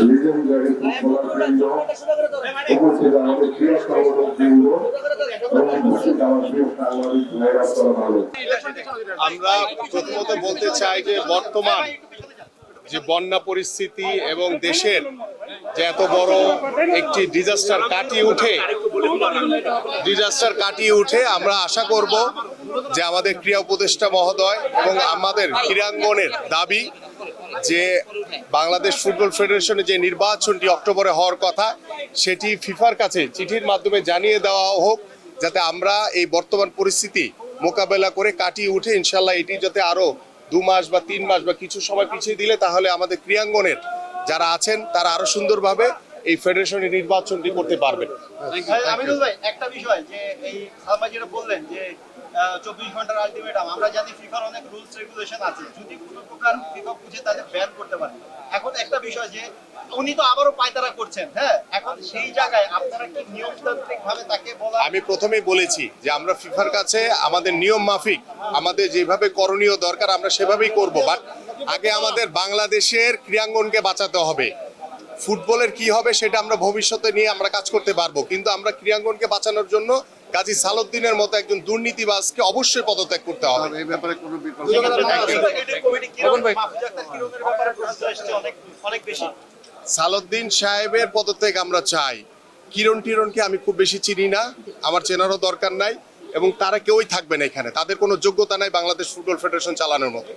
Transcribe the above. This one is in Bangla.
লিজেন্ডারি ফুটবলারবৃন্দ, উপস্থিত আমাদের ক্রীড়া সংগঠকবৃন্দ এবং উপস্থিত আমার প্রিয় সাংবাদিক ভাইরা, আসসালামু আলাইকুম। আমরা প্রথমত বলতে চাই যে বর্তমান যে বন্যা পরিস্থিতি এবং দেশের যে এত বড় একটি ডিজাস্টার কাটিয়ে উঠে আমরা আশা করব যে আমাদের ক্রীড়া উপদেষ্টা মহোদয় এবং আমাদের ক্রীড়াঙ্গনের দাবি যে বাংলাদেশ ফুটবল ফেডারেশনের যে নির্বাচনটি অক্টোবরে হওয়ার কথা সেটি ফিফার কাছে চিঠির মাধ্যমে জানিয়ে দেওয়া হোক, যাতে আমরা এই বর্তমান পরিস্থিতি মোকাবেলা করে কাটিয়ে উঠে ইনশাল্লাহ এটি যাতে আরো 2 মাস বা 3 মাস বা কিছু সময় পিছিয়ে দিলে তাহলে আমাদের ক্রীড়াঙ্গনের যারা আছেন তারা আরো সুন্দরভাবে এই ফেডারেশনের নির্বাচনটি করতে পারবেন। আমিনুল ভাই, একটা বিষয় যে এই সালমা যেটা বললেন যে 24 ঘন্টার আলটিমেটাম, আমরা জানি ফিফার অনেক রুলস রেগুলেশন আছে, যদি কোনো প্রকার ফিফা বুঝে তাদের ব্যান করতে পারে। এখন একটা বিষয় যে উনি তো আবারও পায়তারা করছেন, হ্যাঁ, এখন সেই জায়গায় আপনারা কি নিয়মতান্ত্রিক ভাবে তাকে বলা? আমি প্রথমেই বলেছি যে আমরা ফিফার কাছে আমাদের নিয়ম মাফিক আমাদের যেভাবে করণীয় দরকার আমরা সেভাবেই করব, বাট আগে আমাদের বাংলাদেশের ক্রীড়াঙ্গনকে বাঁচাতে হবে। ফুটবলের কি হবে সেটা আমরা ভবিষ্যতে নিয়ে আমরা কাজ করতে পারবো, কিন্তু আমরা ক্রীড়াঙ্গনকে বাঁচানোর জন্য কাজী সালাউদ্দিনের মতো একজন দুর্নীতিবাজকে অবশ্যই পদত্যাগ করতে হবে। এই ব্যাপারে কোনো বিকল্প সালাউদ্দিন সাহেবের পদত্যাগ আমরা চাই। কিরণ টিরনকে আমি খুব বেশি চিনি না, আমার চেনারও দরকার নাই, এবং তারা কেউই থাকবে না এখানে, তাদের কোনো যোগ্যতা নাই বাংলাদেশ ফুটবল ফেডারেশন চালানোর মতো।